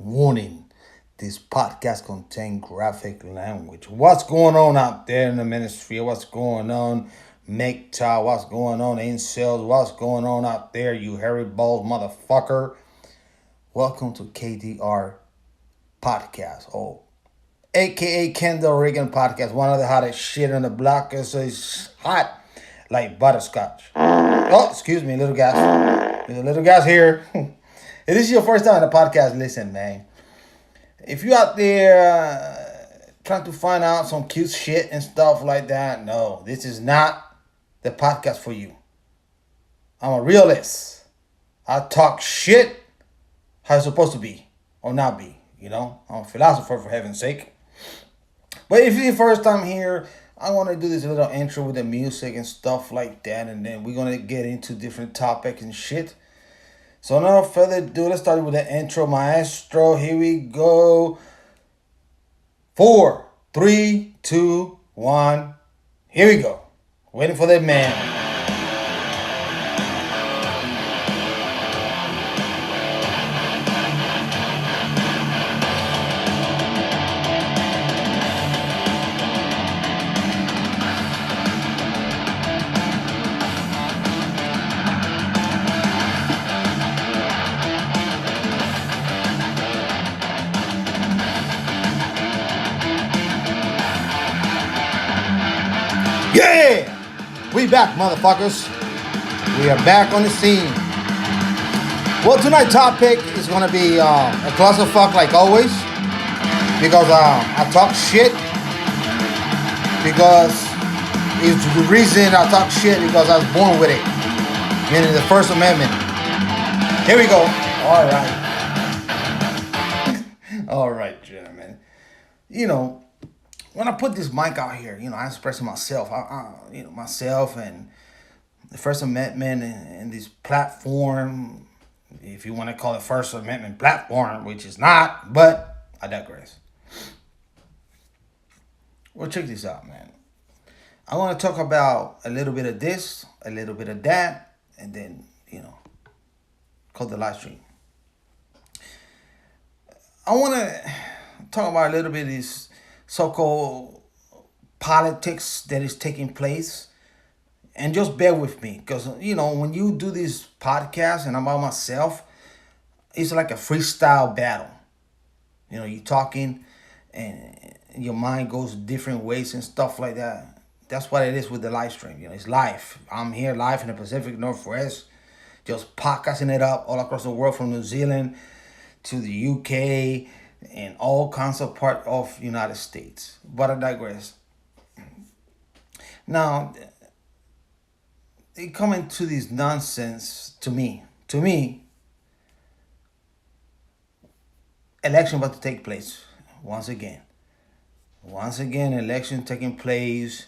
Warning, this podcast contains graphic language. What's going on out there in the ministry? What's going on, MGTOW? What's going on, incels? What's going on out there, you hairy bald motherfucker? Welcome to KDR Podcast, aka Kendall Reagan Podcast, one of the hottest shit on the block. It's hot like butterscotch. Oh, excuse me, little gas. There's a little gas here. If this is your first time on the podcast, listen, man. If you out there trying to find out some cute shit and stuff like that, no, this is not the podcast for you. I'm a realist. I talk shit how it's supposed to be or not be. I'm a philosopher, for heaven's sake. But if it's your first time here, I want to do this little intro with the music and stuff like that, and then we're going to get into different topics and shit. So no further ado, let's start with the intro, maestro. Here we go. 4, 3, 2, 1. Here we go. Waiting for the man. Yeah! We back, motherfuckers. We are back on the scene. Well, tonight's topic is going to be a clusterfuck like always. Because I talk shit. Because it's the reason I talk shit because I was born with it. Meaning the First Amendment. Here we go. All right. All right, gentlemen. When I put this mic out here, I'm expressing myself. Myself and the First Amendment and this platform, if you want to call it First Amendment platform, which is not, but I digress. Well, check this out, man. I want to talk about a little bit of this, a little bit of that, and then, call the live stream. I want to talk about a little bit of this so-called politics that is taking place. And just bear with me. Because, when you do this podcast and I'm by myself, it's like a freestyle battle. You're talking and your mind goes different ways and stuff like that. That's what it is with the live stream. It's live. I'm here live in the Pacific Northwest. Just podcasting it up all across the world from New Zealand to the UK and all kinds of part of United States. But I digress. Now, they come into this nonsense to me. To me, election about to take place once again. Once again, election taking place,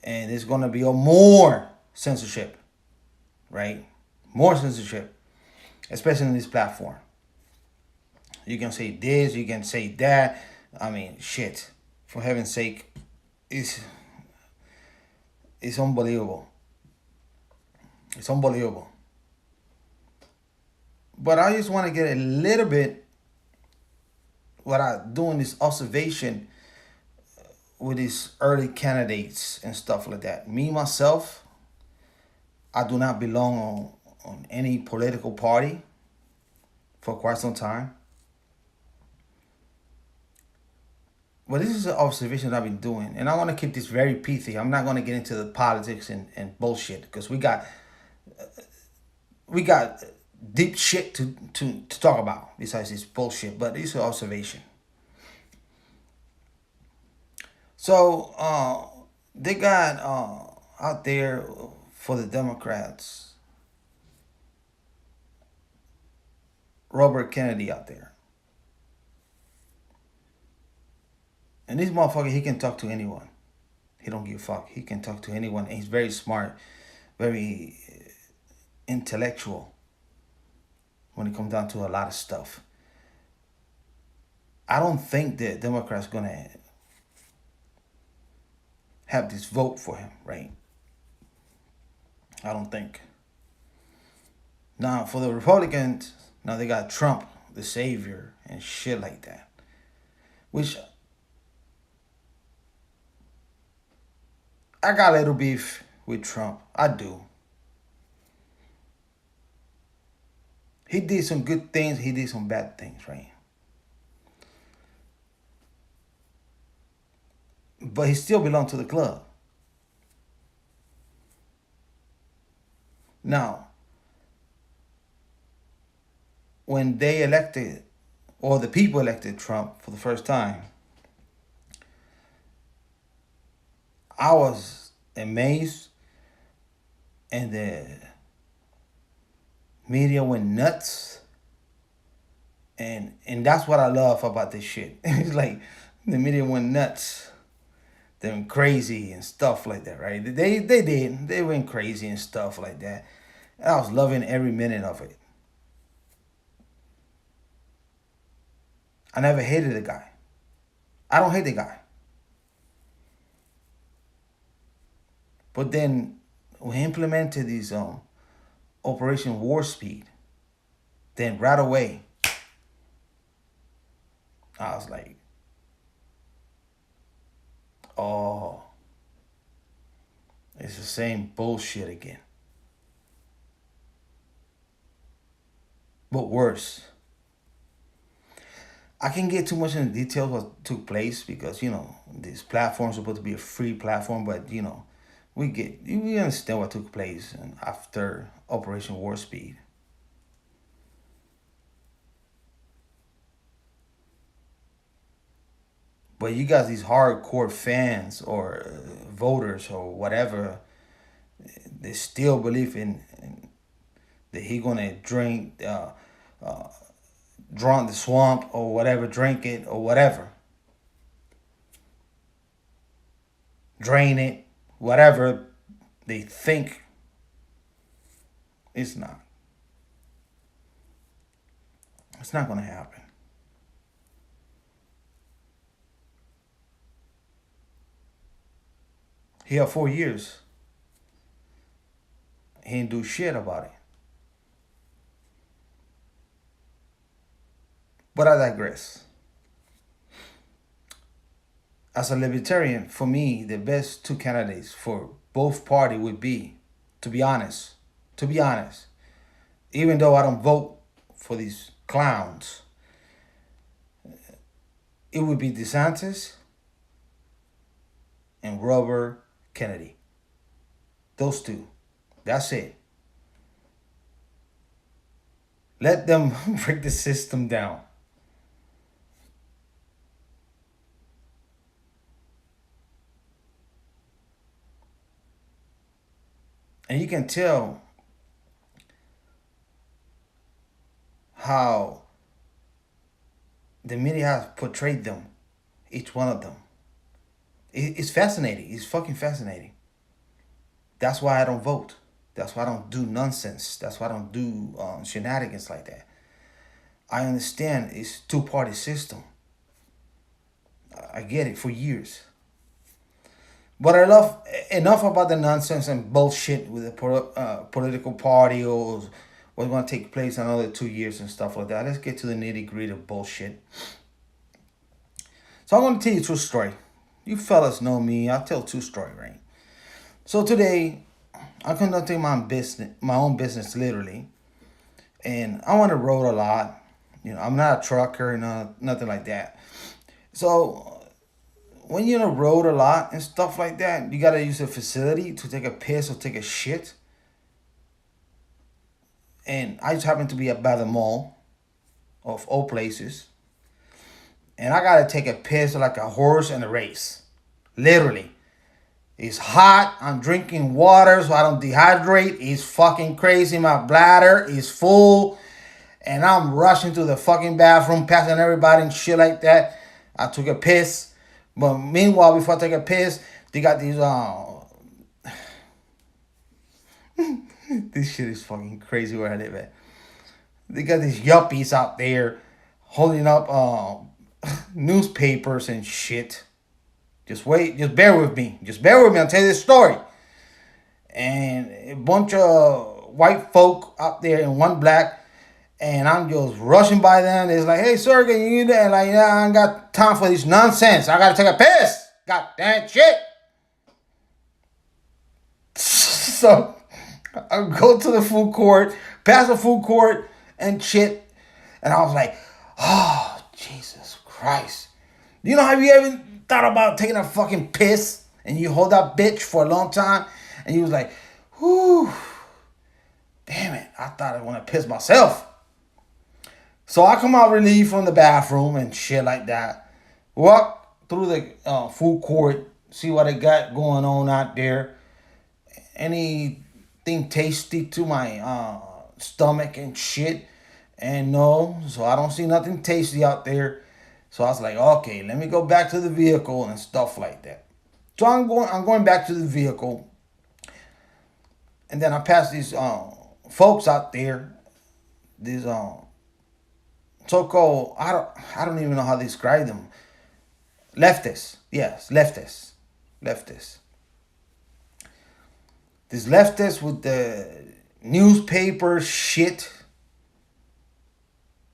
and there's going to be more censorship, right? More censorship, especially in this platform. You can say this, you can say that. I mean, shit. For heaven's sake, it's unbelievable. It's unbelievable. But I just want to get a little bit what I do in this observation with these early candidates and stuff like that. Me, myself, I do not belong on any political party for quite some time. But this is an observation I've been doing, and I want to keep this very pithy. I'm not going to get into the politics and bullshit because we got deep shit to talk about besides this bullshit. But it's an observation. So they got out there for the Democrats, Robert Kennedy out there. And this motherfucker, he can talk to anyone. He don't give a fuck. He can talk to anyone. And he's very smart, very intellectual when it comes down to a lot of stuff. I don't think the Democrats going to have this vote for him, right? I don't think. Now, for the Republicans, now they got Trump, the savior, and shit like that. Which I got a little beef with Trump. I do. He did some good things. He did some bad things, right? But he still belonged to the club. Now, when they elected, or the people elected Trump for the first time, I was amazed, and the media went nuts. And that's what I love about this shit. It's like the media went nuts. They went crazy and stuff like that, right? They did. They went crazy and stuff like that. And I was loving every minute of it. I never hated the guy. I don't hate the guy. But then we implemented this Operation War Speed. Then right away, I was like, oh, it's the same bullshit again. But worse. I can't get too much into details what took place because this platform is supposed to be a free platform, but we understand what took place after Operation War Speed. But you got these hardcore fans or voters or whatever, they still believe in that he gonna drink, drown the swamp or whatever, drink it or whatever, drain it, whatever they think. It's not. It's not gonna happen. He had 4 years. He didn't do shit about it. But I digress. As a libertarian, for me, the best two candidates for both party would be, to be honest, even though I don't vote for these clowns, it would be DeSantis and Robert Kennedy. Those two. That's it. Let them break the system down. And you can tell how the media has portrayed them, each one of them. It's fascinating. It's fucking fascinating. That's why I don't vote. That's why I don't do nonsense. That's why I don't do shenanigans like that. I understand it's two-party system. I get it for years. But I love enough about the nonsense and bullshit with the political party or what's going to take place in another 2 years and stuff like that. Let's get to the nitty-gritty of bullshit. So I'm going to tell you a true story. You fellas know me. I tell true story, right? So today, I'm conducting my own business, literally. And I'm on the road a lot. I'm not a trucker, nothing like that. So when you're on the road a lot and stuff like that, you got to use a facility to take a piss or take a shit. And I just happen to be by the mall of all places. And I got to take a piss like a horse in a race. Literally. It's hot. I'm drinking water so I don't dehydrate. It's fucking crazy. My bladder is full. And I'm rushing to the fucking bathroom, passing everybody and shit like that. I took a piss. But meanwhile, before I take a piss, they got these this shit is fucking crazy where I live at. They got these yuppies out there holding up newspapers and shit. Just wait, just bear with me. I'll tell you this story. And a bunch of white folk out there and one black, And I'm just rushing by them. It's like, hey, sir, can you do that? Like, yeah, I ain't got time for this nonsense. I gotta take a piss. God damn shit. So I go to the food court, pass the food court and shit. And I was like, oh, Jesus Christ. You know, have you ever thought about taking a fucking piss and you hold that bitch for a long time? And you was like, whew, damn it. I thought I want to piss myself. So I come out relieved from the bathroom and shit like that. Walk through the food court, see what they got going on out there. Anything tasty to my stomach and shit. And no, so I don't see nothing tasty out there. So I was like, okay, let me go back to the vehicle and stuff like that. So I'm going back to the vehicle. And then I pass these folks out there. These so-called, I don't even know how to describe them. Leftists. Yes, leftists. Leftists. These leftists with the newspaper shit.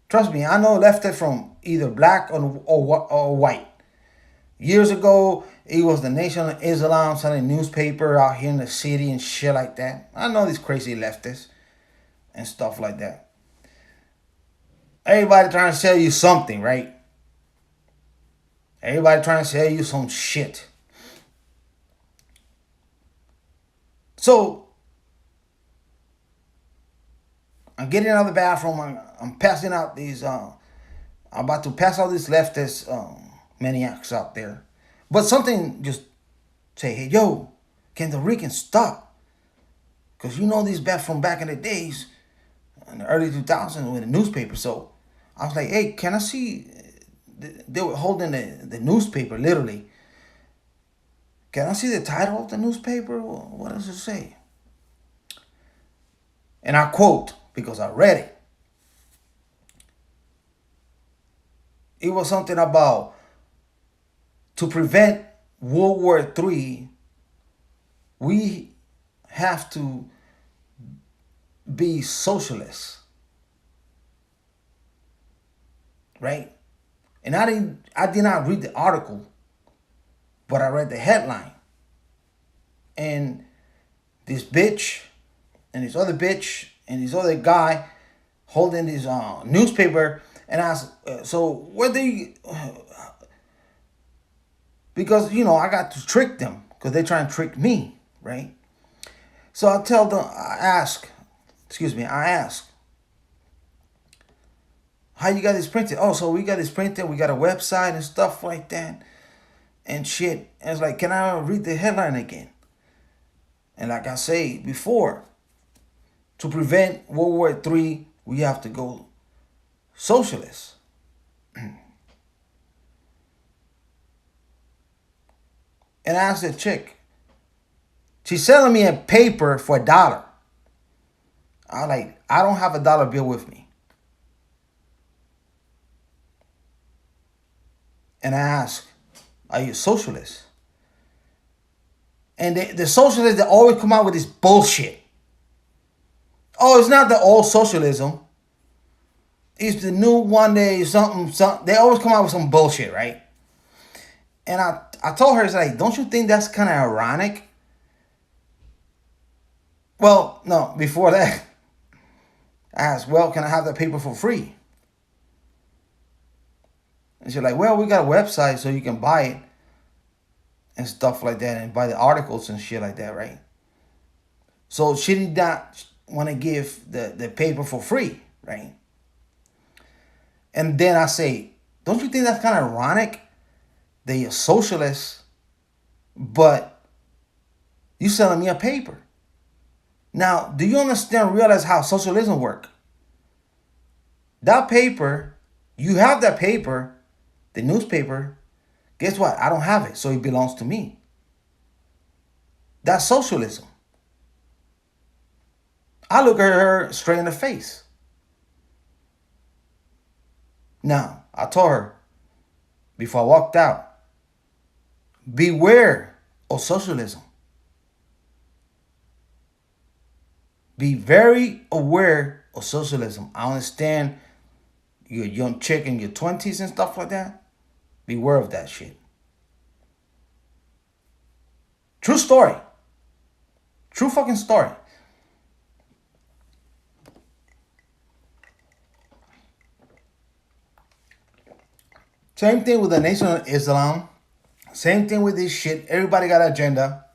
Trust me, I know leftists from either black or white. Years ago, it was the Nation of Islam selling newspaper out here in the city and shit like that. I know these crazy leftists and stuff like that. Everybody trying to sell you something, right? Everybody trying to sell you some shit. So, I'm getting out of the bathroom. I'm passing out these, I'm about to pass out these leftist maniacs out there. But something just say, hey, yo, can the Ricans stop? Because you know these back from back in the days, in the early 2000s with the newspaper. So I was like, hey, can I see? They were holding the newspaper, literally. Can I see the title of the newspaper? What does it say? And I quote, because I read it. It was something about to prevent World War III, we have to be socialists. Right? And I did not read the article, but I read the headline. And this bitch and this other bitch and this other guy holding this newspaper, and I asked, so what do you, because, you know, I got to trick them because they try and trick me, right? So I tell them, I ask, how you got this printed? Oh, so we got this printed, we got a website and stuff like that and shit. And it's like, can I read the headline again? And like I say before, to prevent World War III, we have to go socialist. And I asked the chick, she's selling me a paper for $1. I don't have a dollar bill with me. And I ask, are you a socialist? And the socialists, they always come out with this bullshit. Oh, it's not the old socialism. It's the new one day something. They always come out with some bullshit, right? And I told her, it's like, don't you think that's kind of ironic? Well, no, before that, I asked, well, can I have that paper for free? And she's like, well, we got a website so you can buy it and stuff like that and buy the articles and shit like that, right? So she did not want to give the paper for free, right? And then I say, don't you think that's kind of ironic that you're a socialist, but you selling me a paper? Now, do you understand, realize how socialism works? That paper, you have that paper, the newspaper, guess what? I don't have it, so it belongs to me. That's socialism. I look at her straight in the face. Now, I told her before I walked out, beware of socialism. Be very aware or socialism. I understand you're a young chick in your 20s and stuff like that. Beware of that shit. True story. True fucking story. Same thing with the Nation of Islam. Same thing with this shit. Everybody got an agenda.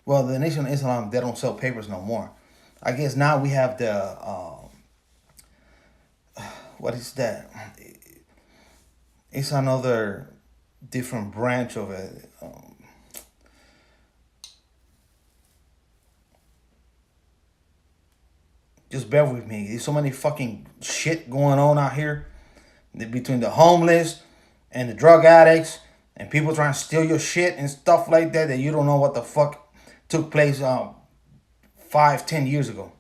Well, the Nation of Islam, they don't sell papers no more. I guess now we have the, what is that? It's another different branch of it. Just bear with me. There's so many fucking shit going on out here between the homeless and the drug addicts and people trying to steal your shit and stuff like that you don't know what the fuck took place 5-10 years ago.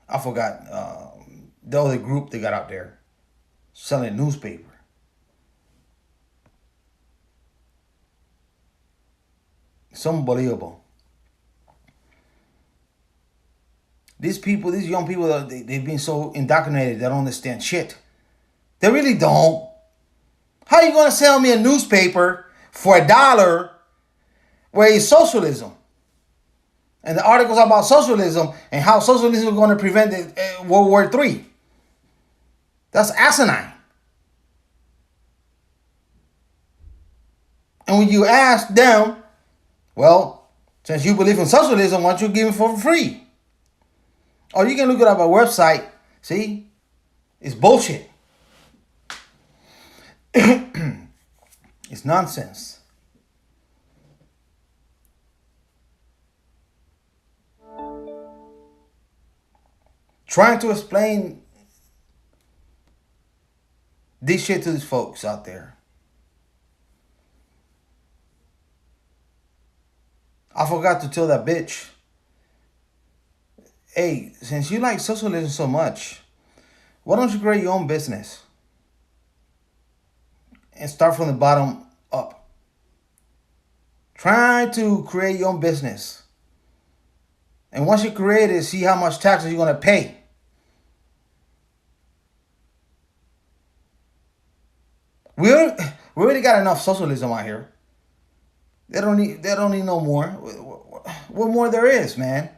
I forgot the other group they got out there selling newspaper. It's unbelievable. These people, these young people, they've been so indoctrinated they don't understand shit. They really don't. How are you going to sell me a newspaper for $1 where it's socialism? And the articles about socialism and how socialism is going to prevent World War III. That's asinine. And when you ask them, well, since you believe in socialism, why don't you give it for free? Or you can look it up on our website. See? It's bullshit. It's nonsense. Trying to explain this shit to these folks out there. I forgot to tell that bitch. Hey, since you like socialism so much, why don't you create your own business? And start from the bottom up. Try to create your own business. And once you create it, see how much taxes you're going to pay. We already got enough socialism out here. They don't need no more. What more there is, man?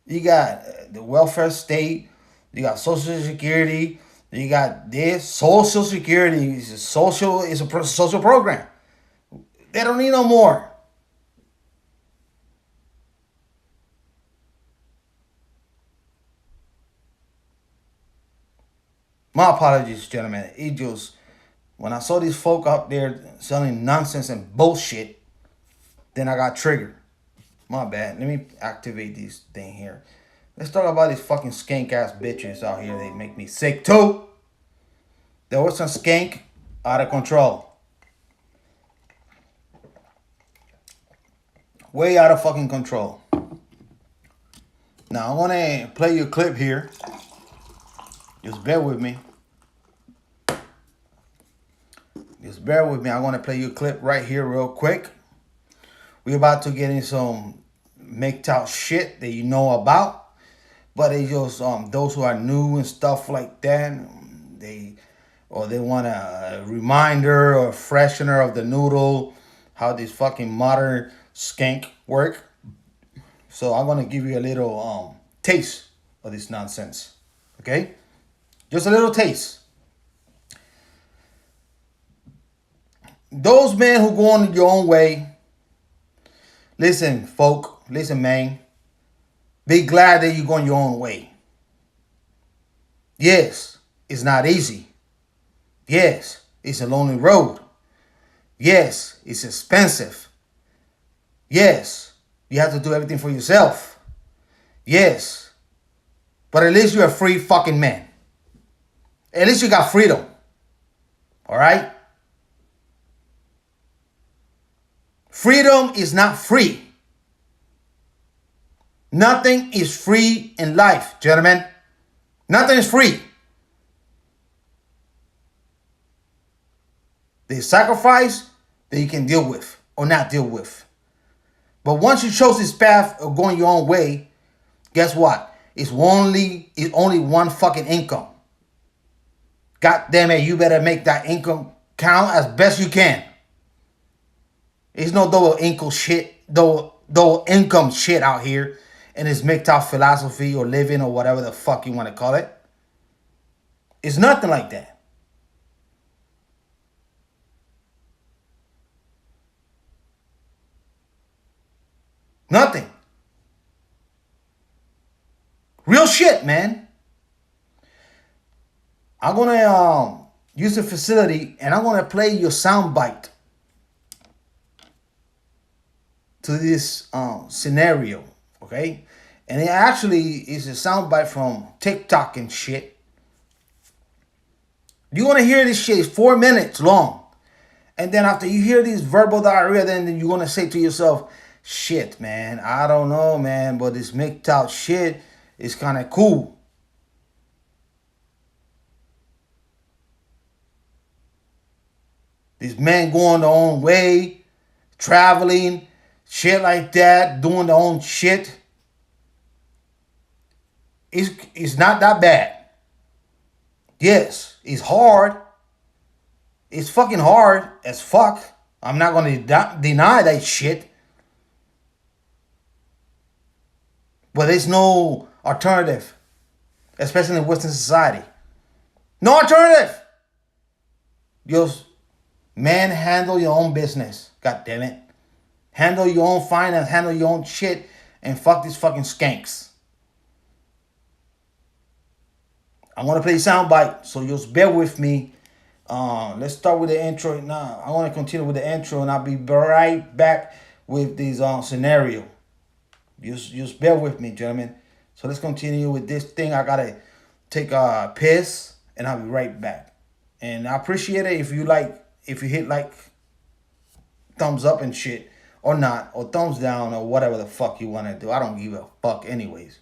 You got the welfare state. You got Social Security. You got this Social Security. It's a social program. They don't need no more. My apologies, gentlemen. It just, when I saw these folk out there selling nonsense and bullshit, then I got triggered. My bad. Let me activate this thing here. Let's talk about these fucking skank ass bitches out here. They make me sick too. There was some skank out of control. Way out of fucking control. Now I want to play you a clip here. Just bear with me. Just bear with me. I want to play you a clip right here real quick. We're about to get in some MGTOW shit that you know about. But it's just those who are new and stuff like that. They want a reminder or a freshener of the noodle. How this fucking modern skank work. So I'm going to give you a little taste of this nonsense. Okay? Just a little taste. Those men who go on your own way. Listen, folk. Listen, man. Be glad that you're going your own way. Yes, it's not easy. Yes, it's a lonely road. Yes, it's expensive. Yes, you have to do everything for yourself. Yes, but at least you're a free fucking man. At least you got freedom. All right? Freedom is not free. Nothing is free in life, gentlemen. Nothing is free. There's sacrifice that you can deal with or not deal with. But once you chose this path of going your own way, Guess what? It's only one fucking income. God damn it, you better make that income count as best you can. There's no double income shit, double income shit out here in this MGTOW philosophy or living or whatever the fuck you want to call it. It's nothing like that. Nothing. Real shit, man. I'm gonna use the facility and I'm gonna play your soundbite to this scenario, okay? And it actually is a soundbite from TikTok and shit. You want to hear this shit? It's 4 minutes long. And then after you hear this verbal diarrhea, then you're going to say to yourself, shit, man, I don't know, man, but this MGTOW shit is kind of cool. These men going their own way, traveling, shit like that, doing their own shit. It's not that bad. Yes, it's hard. It's fucking hard as fuck. I'm not going to deny that shit. But there's no alternative, especially in Western society. No alternative. Just handle your own business. God damn it. Handle your own finance, handle your own shit, and fuck these fucking skanks. I want to play soundbite, so just bear with me. Let's start with the intro now. I want to continue with the intro, and I'll be right back with this scenario. Just bear with me, gentlemen. So let's continue with this thing. I gotta take a piss, and I'll be right back. And I appreciate it if you hit like, thumbs up and shit, or not, or thumbs down, or whatever the fuck you want to do. I don't give a fuck anyways.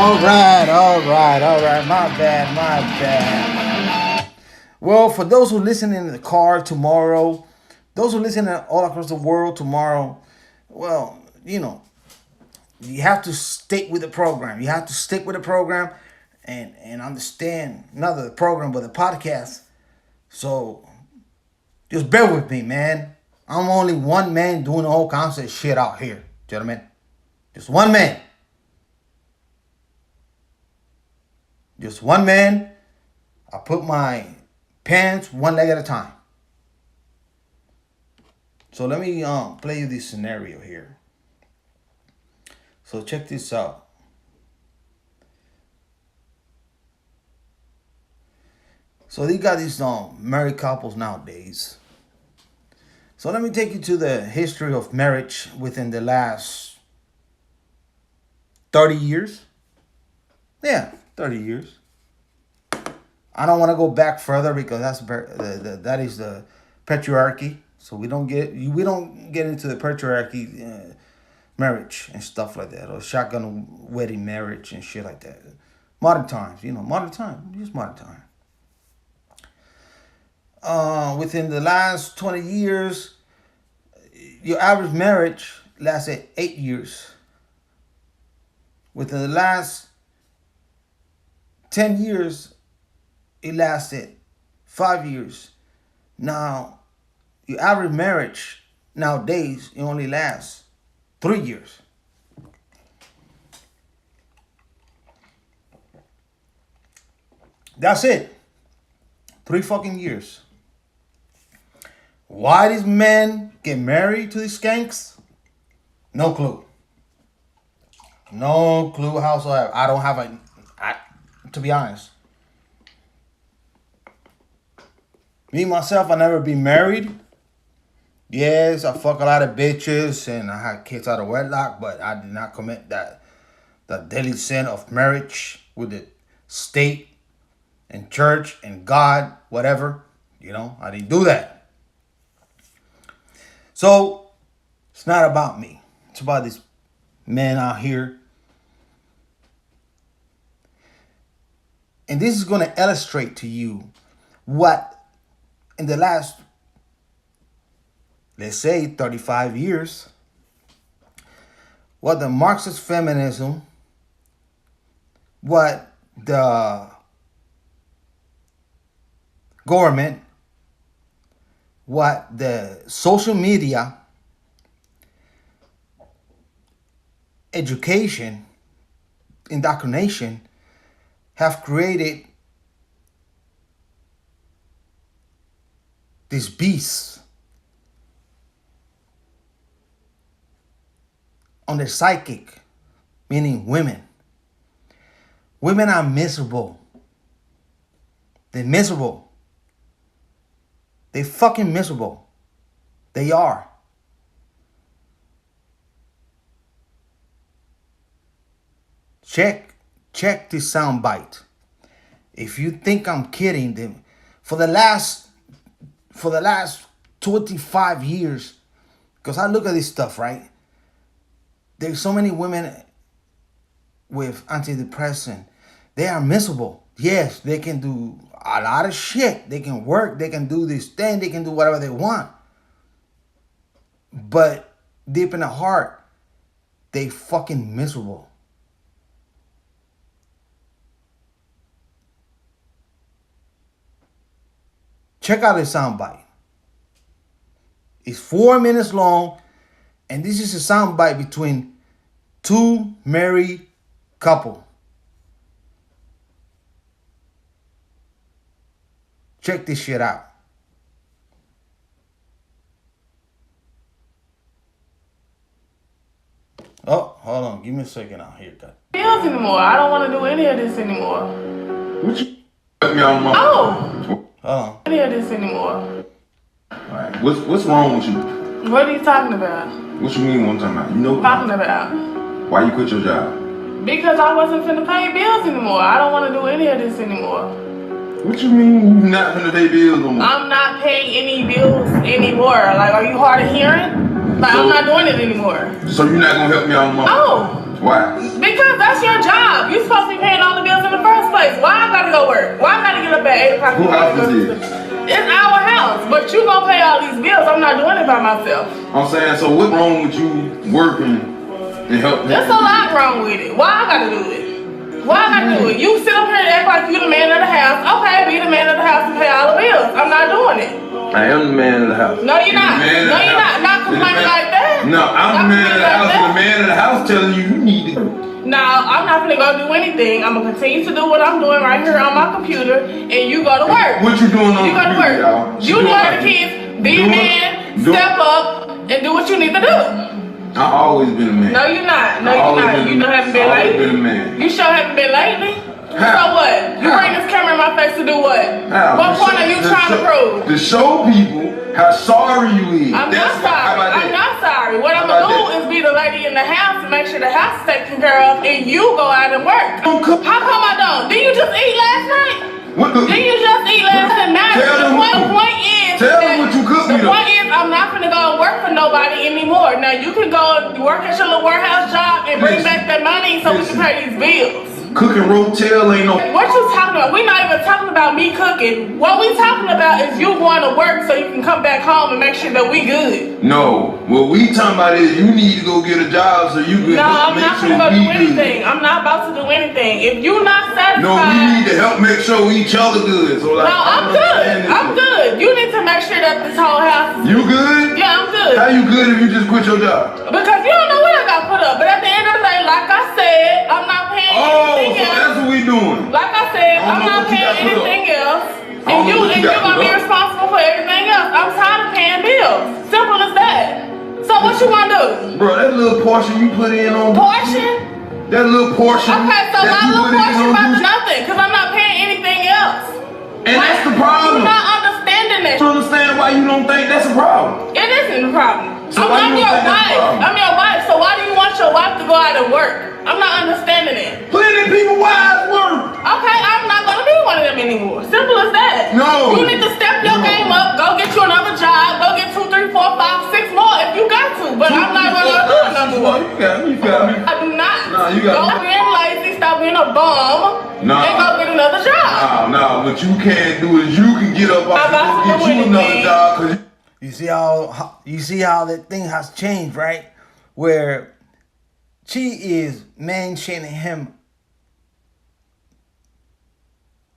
All right. My bad. Well, for those who listen in the car tomorrow, those who listen all across the world tomorrow, well, you have to stick with the program. You have to stick with the program and understand not the program but the podcast. So just bear with me, man. I'm only one man doing the whole concept shit out here, gentlemen. Just one man. Just one man. I put my pants one leg at a time. So let me play you this scenario here. So check this out. So they got these married couples nowadays. So let me take you to the history of marriage within the last 30 years. Yeah, 30 years. I don't want to go back further because that is the patriarchy. So we don't get into the patriarchy marriage and stuff like that, or shotgun wedding marriage and shit like that. Modern times, just modern time. Within the last 20 years, your average marriage lasted 8 years. Within the last 10 years, it lasted 5 years. Now, your average marriage nowadays, it only lasts 3 years. That's it. 3 fucking years. Why these men get married to these skanks? No clue. No clue howsoever. I don't have to be honest. Me, myself, I never been married. Yes, I fuck a lot of bitches and I had kids out of wedlock, but I did not commit the daily sin of marriage with the state and church and God, whatever. You know, I didn't do that. So, it's not about me. It's about these men out here. And this is going to illustrate to you what in the last, let's say, 35 years, what the Marxist feminism, what the government, what the social media, education, indoctrination have created these beasts on their psychic, meaning women. Women are miserable. They're miserable. They're fucking miserable. They are. Check this soundbite. If you think I'm kidding them, for the last 25 years, because I look at this stuff, right? There's so many women with antidepressant. They are miserable. Yes, they can do a lot of shit. They can work. They can do this thing. They can do whatever they want. But deep in the heart, they fucking miserable. Check out this soundbite. It's 4 minutes long, and this is a soundbite between 2 married couple. Check this shit out. Oh, hold on. Give me a second. I'll hear that. Anymore. I don't want to do any of this anymore. What you me on my Oh! Hold on. Any of this anymore. Alright, what's wrong with you? What are you talking about? What you mean what I'm talking about? You know Talking about? why you quit your job? Because I wasn't finna pay bills anymore. I don't want to do any of this anymore. What you mean you not finna pay bills no more? I'm not paying any bills anymore. Like, are you hard of hearing? Like, I'm not doing it anymore. So you're not gonna help me out, mom? Oh! Why? Because that's your job. You're supposed to be paying all the bills in the first place. Why I gotta go work? Why I gotta get up at 8 o'clock? Who house is this? It's our house. But you gonna pay all these bills. I'm not doing it by myself. I'm saying, so what wrong with you working and helping? There's a lot wrong with it. Why I gotta do it? Why I gotta do it? You sit up here and act like you the man of the house. Okay, be the man of the house and pay all the bills. I'm not doing it. I am the man of the house. No, you're not. No, you're not. Not complaining like that. No, I'm the man of the house, and the man of the house telling you need to. No, I'm not gonna go do anything. I'm gonna continue to do what I'm doing right here on my computer, and you go to work. What you doing on You go to computer, work. y'all? You know the kids. Be a man. Step up and do what you need to do. I've always been a man. No, you're not. No, you're not. You haven't been I've always lately. been a man. You sure haven't been lately. How? So what? You bring this camera in my face to do what? How? What point are you trying to prove? To show people how sorry you is. I'm That's not sorry. How about I'm that? not sorry. What I'm How about gonna do that? is be the lady in the house and make sure the house is taken care of, and you go out and work. Don't cook. How come I don't? Did you just eat last night? What the? Did you just eat last night? Tell them The what- point is, Tell them what you cooked me the though. point is, I'm not gonna go and work for nobody anymore. Now you can go work at your little warehouse job and bring Listen. back that money so we can pay these bills. Cooking rotel ain't no. What you talking about? We're not even talking about me cooking. What we talking about is you going to work so you can come back home and make sure that we good. No. What we talking about is you need to go get a job so you can No, I'm make not sure gonna go we do good. anything. I'm not about to do anything. If you not satisfied, No, we need to help make sure each other good. So like, no, I'm good. I'm good. You need to make sure that this whole house is You good? Yeah, I'm good. How you good if you just quit your job? Because you don't know what I got put up. But at the end of the day, like I said, I'm not paying Oh, anything so else. that's what we doing. Like I said, I'm not paying anything else. And you're gonna be responsible for everything else. I'm tired of paying bills. Simple as that. So what you wanna do? Bro, that little portion you put in on Portion? that little portion. Okay, so that my you little put in portion on about Juicy, nothing, because I'm not paying anything else. and that's the problem. You're not understanding that. I don't understand why you don't think that's a problem. It isn't a problem. So why I'm you your don't think that's a wife. problem? I'm your wife, so why do you want your wife to go out and work? I'm not understanding it. Plenty of people wives work. Okay, I'm not gonna be one of them anymore. Simple as that. No. You need to step your game up, go get you another job, go get 2, 3, 4, 5, 6 more if you got to. But I'm not gonna do it no more. You got me. I do not. Nah, you got Stop me. being lazy, stop being a bum, Nah. and go get another job. No, what you can't do is you can get up I off got and to go do get you another anything. job because You see how that thing has changed, right? Where she is man-shaming him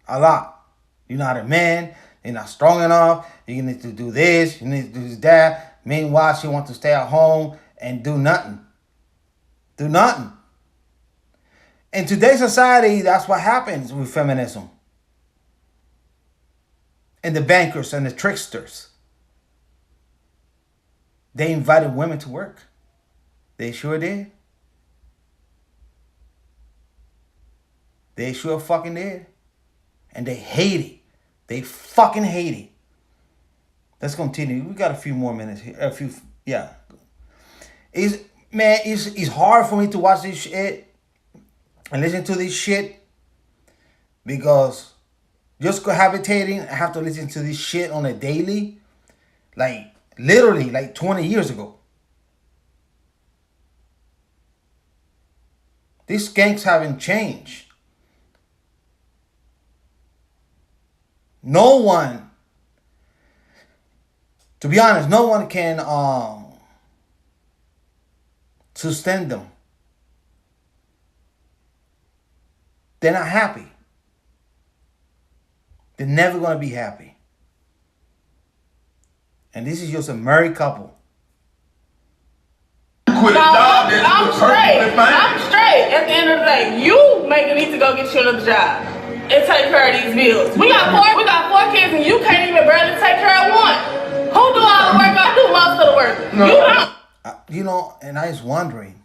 a lot. You're not a man. You're not strong enough. You need to do this. You need to do that. Meanwhile, she wants to stay at home and do nothing. Do nothing. In today's society, that's what happens with feminism. And the bankers and the tricksters. They invited women to work. They sure did. They sure fucking did. And they hate it. They fucking hate it. Let's continue. We got a few more minutes here. It's hard for me to watch this shit and listen to this shit because just cohabitating, I have to listen to this shit on a daily. Like, literally, like 20 years ago. These skanks haven't changed. No one, to be honest, no one can sustain them. They're not happy. They're never going to be happy. And this is just a married couple. quit a No, job that's I'm straight. fine. I'm straight. At the end of the day, you need to go get you another job and take care of these bills. We got four kids, and you can't even barely take care of one. Who do all the work? I do most of the work. No. You don't. And I was wondering,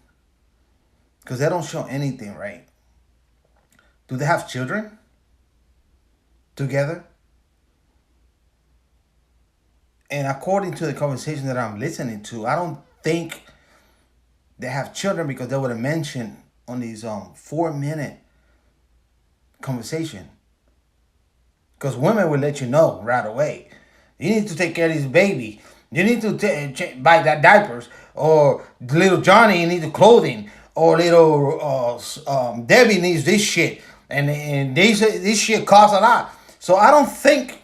because they don't show anything, right? Do they have children together? And according to the conversation that I'm listening to, I don't think they have children because they would have mentioned on these 4-minute conversation. Because women will let you know right away. You need to take care of this baby. You need to buy that diapers. Or little Johnny needs the clothing. Or little Debbie needs this shit. And this shit costs a lot. So I don't think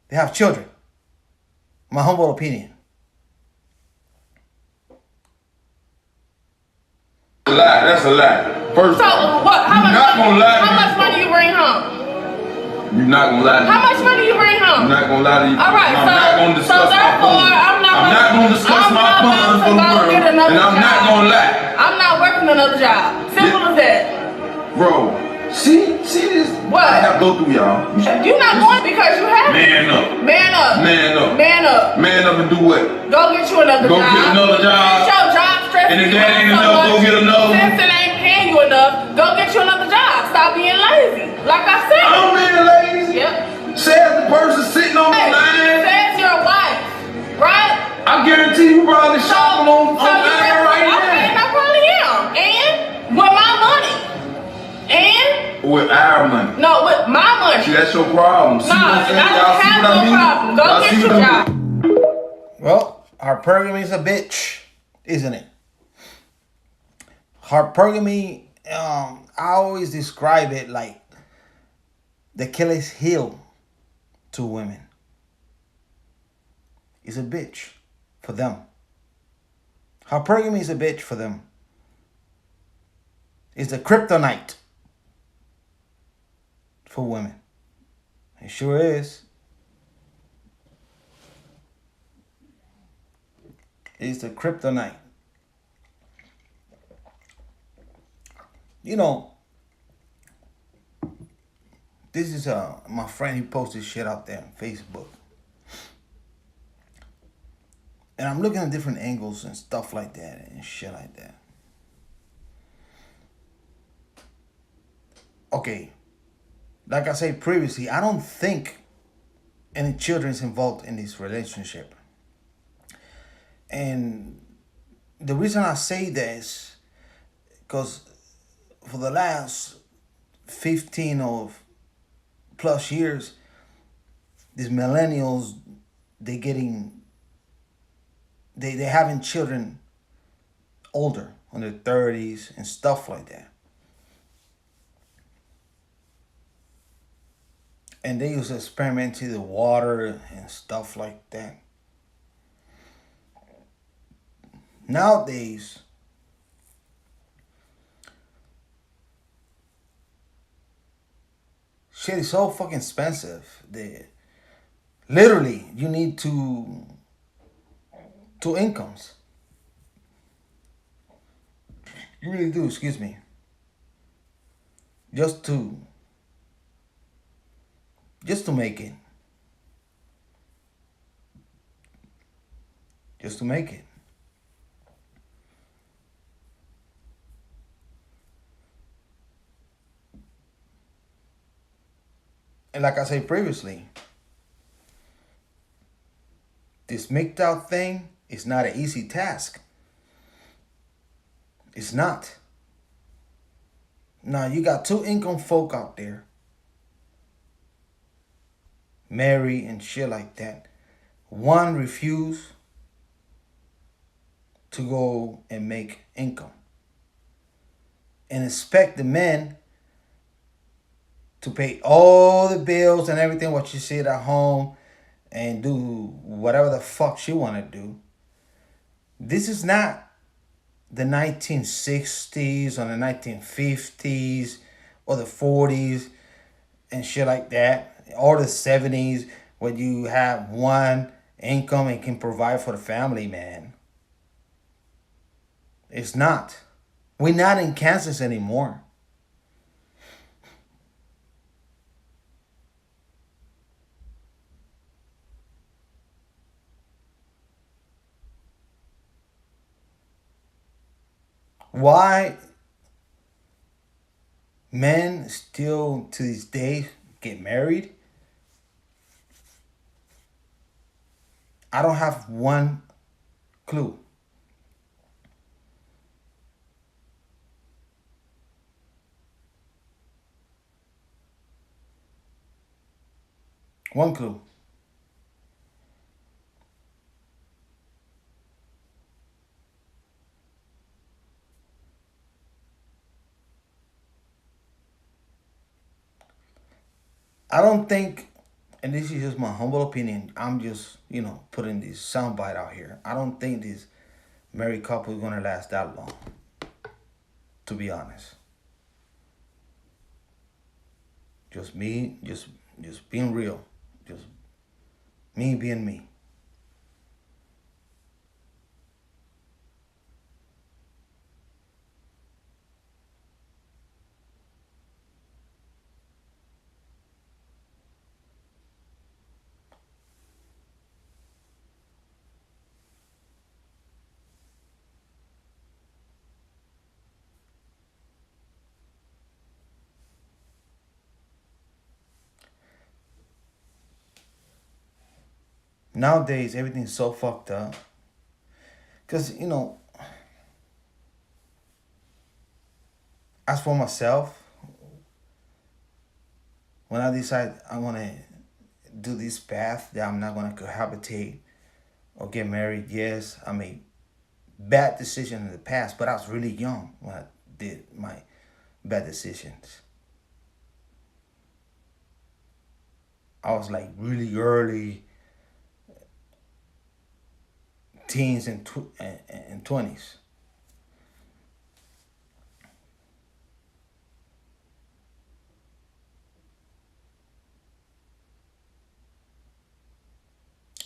they have children. My humble opinion. That's a lie. First So of all, what? You're not gonna lie to How me. much money you bring home? You're not gonna lie to me. How much money you bring home? I'm not gonna lie to you. All right, I'm not gonna discuss my therefore, funds. I'm not gonna discuss I'm my not funds about for to the go world, get another and I'm not job. gonna lie. I'm not working another job. Simple as that. Bro, see this? What? I have to go through y'all. You're not going because you have it. Man up. Man up. Man up. Man up. Man up and do what? Go get you another Go job. get another job. Get your job stressing And if you that out ain't so enough, much. go get another one. Since it ain't paying you enough, go get you another job. Stop being lazy. Like I said. I'm being lazy. Yep. Says the person sitting on the Hey, line. says your wife, right? I guarantee you probably shopping on So you line right okay, now. I probably am. And with my money. And With our money. no, with my money. See, that's your problem. See No, what I'm saying? I Y'all don't see have what I no mean? problem. Go Y'all get see your what I job. mean? Well, hypergamy is a bitch, isn't it? Hypergamy, I always describe it like the Achilles heel to women. It's a bitch for them. Hypergamy is a bitch for them. It's the kryptonite for women. It sure is. It's the kryptonite. You know, This is my friend. He posted shit out there on Facebook, and I'm looking at different angles and stuff like that and shit like that. Okay, like I said previously, I don't think any children is involved in this relationship, and the reason I say this because for the last 15 or plus years, these millennials, they getting they having children older, on their 30s and stuff like that. And they used to experiment to the water and stuff like that. Nowadays, shit is so fucking expensive that literally you need two incomes. You really do, excuse me. Just to just to make it. Just to make it. And like I said previously, this MGTOW thing is not an easy task. It's not. Now you got two income folk out there, married and shit like that. One refused to go and make income, and expect the men to pay all the bills and everything what she said at home and do whatever the fuck she want to do. This is not the 1960s or the 1950s or the 40s and shit like that, or the 70s where you have one income and can provide for the family, man. It's not. We're not in Kansas anymore. Why men still to this day get married? I don't have one clue. One clue. I don't think, and this is just my humble opinion, I'm just, putting this soundbite out here. I don't think this married couple is going to last that long, to be honest. Just me, just being real. Just me being me. Nowadays, everything's so fucked up. Because, as for myself, when I decide I'm going to do this path, that I'm not going to cohabitate or get married, yes, I made bad decisions in the past, but I was really young when I did my bad decisions. I was like really early teens and 20s.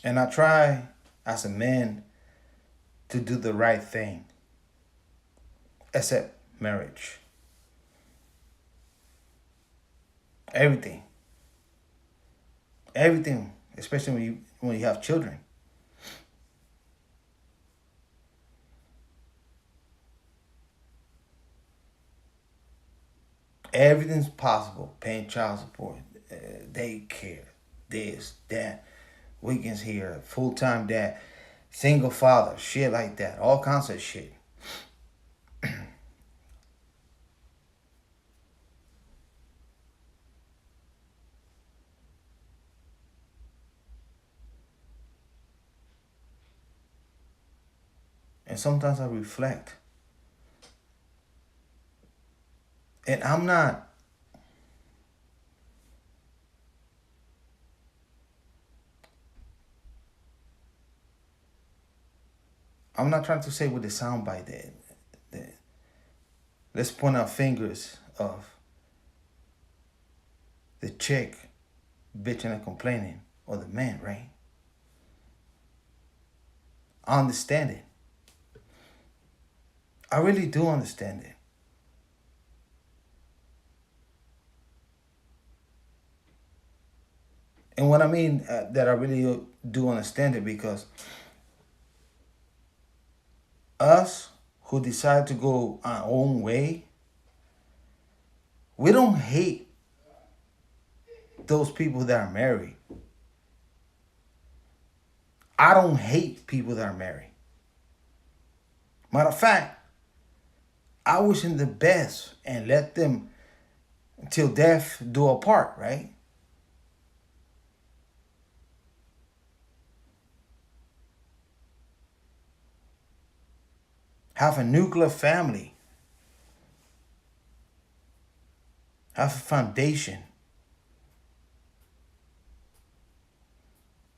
And I try as a man to do the right thing, except marriage. Everything. Everything, especially when you have children. Everything's possible. Paying child support, daycare, this, that, weekends here, full time dad, single father, shit like that, all kinds of shit. And sometimes I reflect, and I'm not trying to say with the soundbite that let's point our fingers of the chick bitching and complaining or the man, right? I understand it. I really do understand it. And what I mean that I really do understand it, because us who decide to go our own way, we don't hate those people that are married. I don't hate people that are married. Matter of fact, I wish them the best and let them till death do apart, right? Have a nuclear family. Have a foundation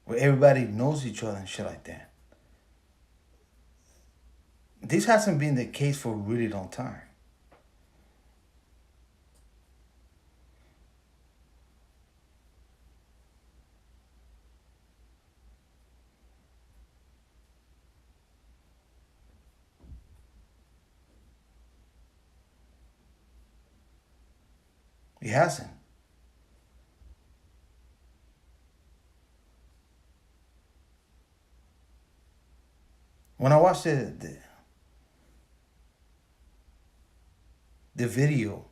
where everybody knows each other and shit like that. This hasn't been the case for a really long time. It hasn't. When I watched the video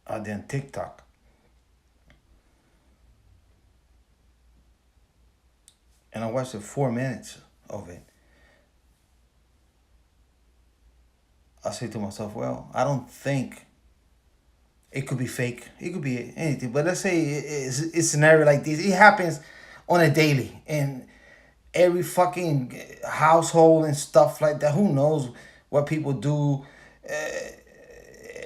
out there on TikTok, and I watched the 4 minutes of it, I say to myself, well, I don't think it could be fake. It could be anything. But let's say it's a scenario like this. It happens on a daily in every fucking household and stuff like that. Who knows what people do,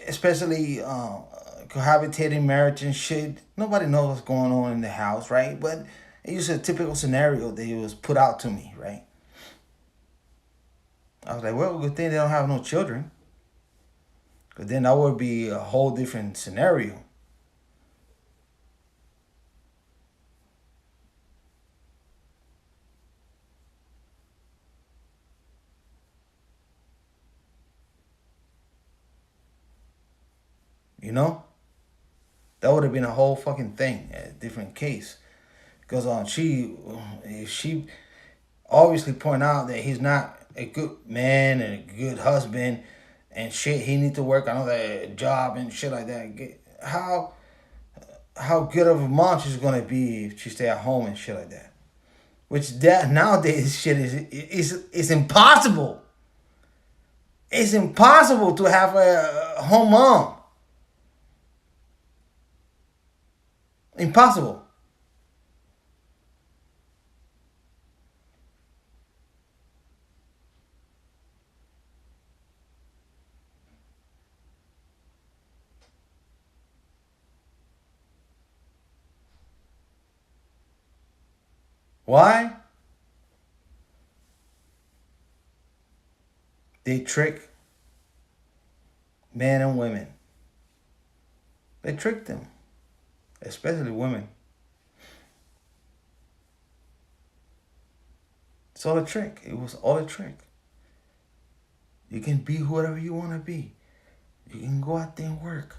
especially cohabitating marriage and shit. Nobody knows what's going on in the house, right? But it's a typical scenario that it was put out to me, right? I was like, well, good thing they don't have no children. Because then that would be a whole different scenario. You know? That would have been a whole fucking thing, a different case. Because she obviously point out that he's not a good man and a good husband and shit. He need to work another job and shit like that. How good of a mom she's gonna be if she stay at home and shit like that. Which that nowadays shit is impossible. It's impossible to have a home mom. Impossible. Why? They trick men and women. They trick them, especially women. It's all a trick. It was all a trick. You can be whatever you want to be. You can go out there and work.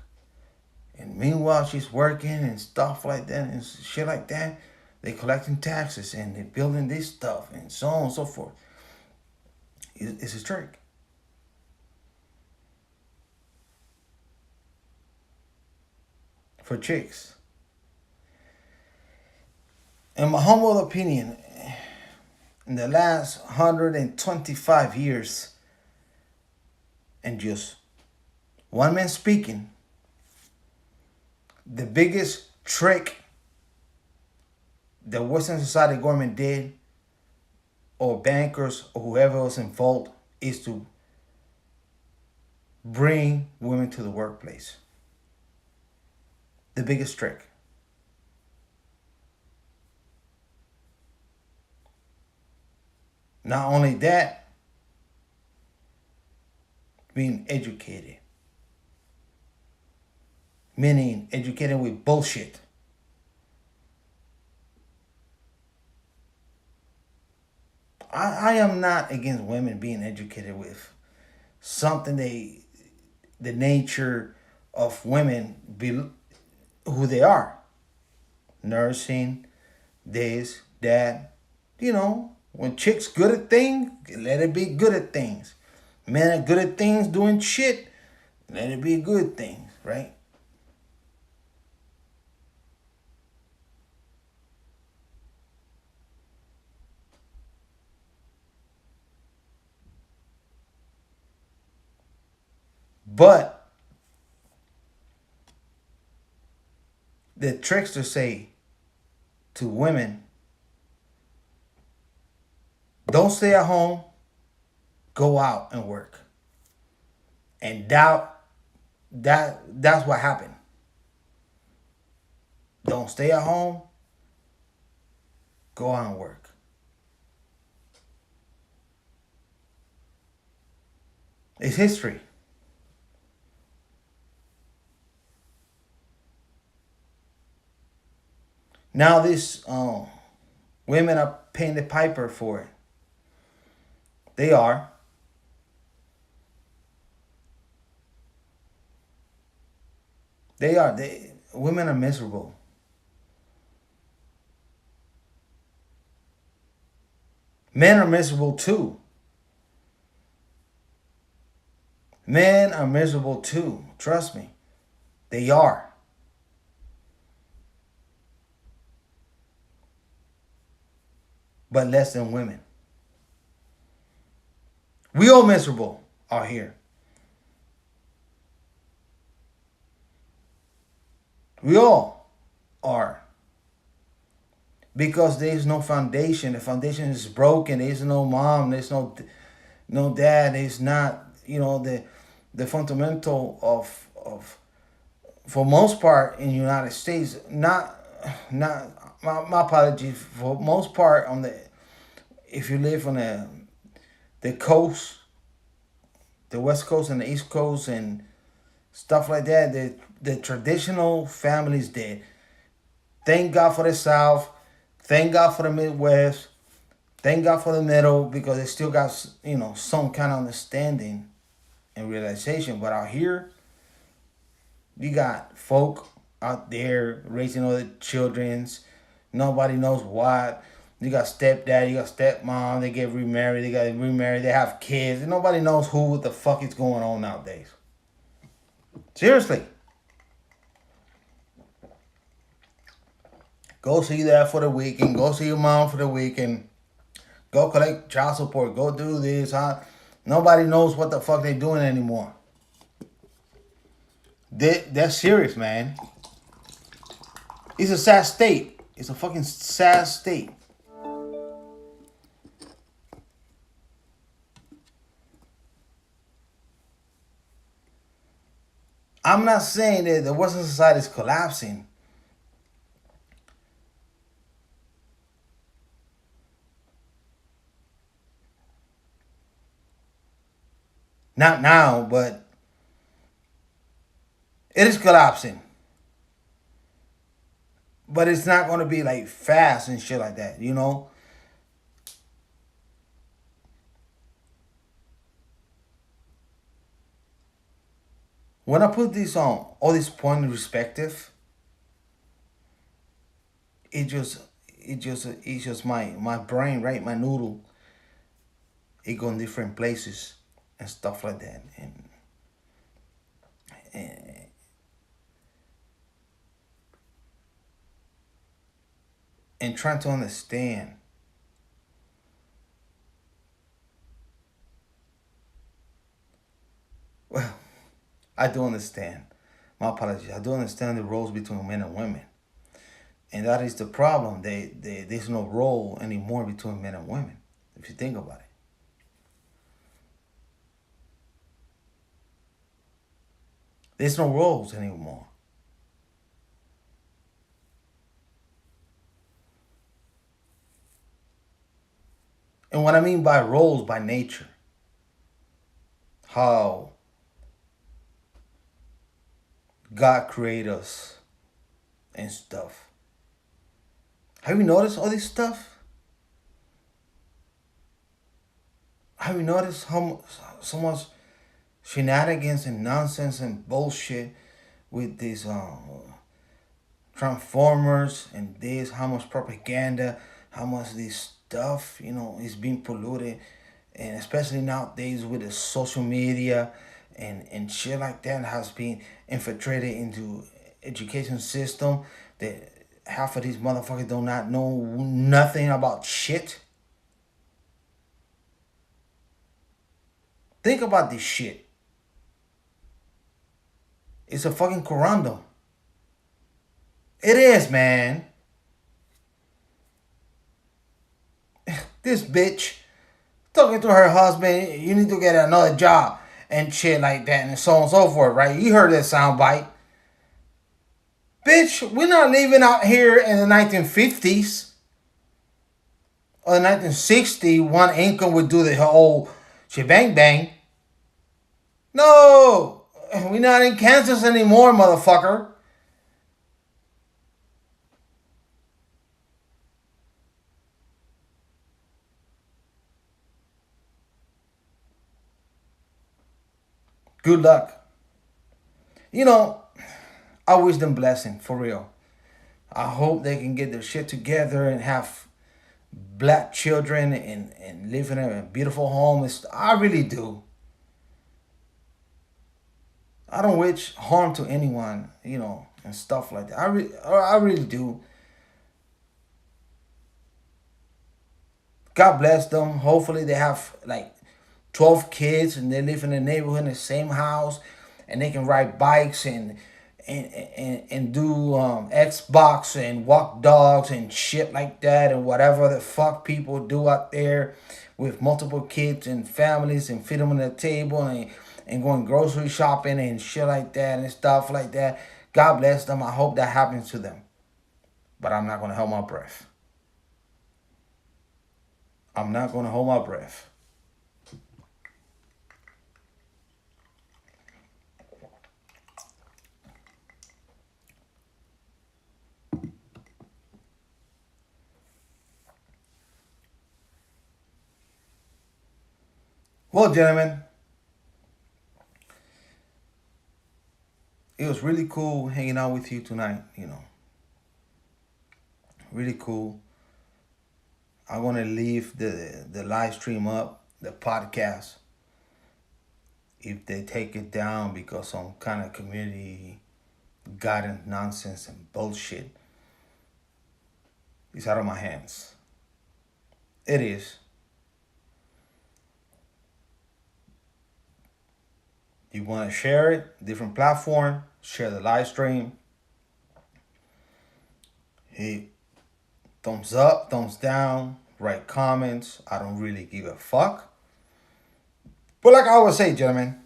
And meanwhile, she's working and stuff like that and shit like that. They're collecting taxes and they're building this stuff and so on and so forth. It's a trick. For chicks. In my humble opinion, in the last 125 years, and just one man speaking, the biggest trick the Western society government did, or bankers or whoever was involved, is to bring women to the workplace. The biggest trick. Not only that, being educated. Meaning educated with bullshit. I am not against women being educated with something the nature of women be who they are. Nursing, this, that. You know, when chicks good at things, let it be good at things. Men are good at things doing shit, let it be good things, right? But the tricksters say to women, don't stay at home, go out and work. And that's what happened. Don't stay at home, go out and work. It's history. Now these women are paying the piper for it. They are. Women are miserable. Men are miserable too. Men are miserable too. Trust me. They are. But less than women. We all miserable out here. We all are. Because there is no foundation. The foundation is broken. There is no mom. There's no dad. There's not, the fundamental of for most part in the United States, not my apologies, for most part if you live on the coast, the West Coast and the East Coast and stuff like that, the traditional families dead. Thank God for the South. Thank God for the Midwest. Thank God for the Middle, because they still got, some kind of understanding and realization. But out here, you got folk out there raising other children's. Nobody knows what. You got stepdad, you got stepmom. They get remarried. They have kids. And nobody knows what the fuck is going on nowadays. Seriously. Go see that for the weekend. Go see your mom for the weekend. Go collect child support. Go do this. Nobody knows what the fuck they doing anymore. They're serious, man. It's a sad state. It's a fucking sad state. I'm not saying that the Western society is collapsing. Not now, but it is collapsing. But it's not going to be like fast and shit like that, When I put this on, all this point in perspective, it it's just my brain, right? My noodle. It go in different places and stuff like that, and and trying to understand. Well, I do understand. My apologies. I do understand the roles between men and women, and that is the problem. There's no role anymore between men and women. If you think about it, there's no roles anymore. And what I mean by roles, by nature, how God created us and stuff. Have you noticed all this stuff? Have you noticed so much shenanigans and nonsense and bullshit with these transformers and this? How much propaganda? How much this stuff is being polluted, and especially nowadays with the social media and shit like that has been infiltrated into education system that half of these motherfuckers do not know nothing about shit. Think about this shit. It's a fucking corundum. It is, man. This bitch talking to her husband, you need to get another job and shit like that and so on and so forth, right? You heard that soundbite. Bitch, we're not living out here in the 1950s or the 1960s. One income would do the whole shebang bang. No, we're not in Kansas anymore, motherfucker. Good luck. I wish them blessing, for real. I hope they can get their shit together and have black children and live in a beautiful home. I really do. I don't wish harm to anyone, and stuff like that. I really do. God bless them. Hopefully they have like 12 kids and they live in the neighborhood in the same house, and they can ride bikes and do Xbox and walk dogs and shit like that, and whatever the fuck people do out there with multiple kids and families, and feed them on the table and going grocery shopping and shit like that and stuff like that. God bless them. I hope that happens to them. But I'm not going to hold my breath. I'm not going to hold my breath. Well, gentlemen, it was really cool hanging out with you tonight, Really cool. I want to leave the live stream up, the podcast. If they take it down because some kind of community guidance nonsense and bullshit, it's out of my hands. It is. You want to share it, different platform, share the live stream. Hit thumbs up, thumbs down, write comments. I don't really give a fuck. But like I always say, gentlemen,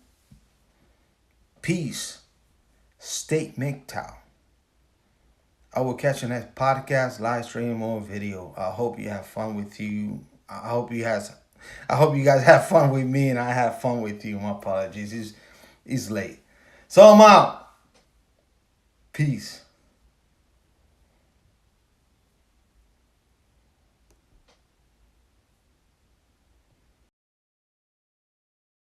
peace. Stay MGTOW. I will catch you next podcast, live stream, or video. I hope you have fun with you. I hope you guys have fun with me, and I have fun with you. My apologies. It's late. So I'm out. Peace.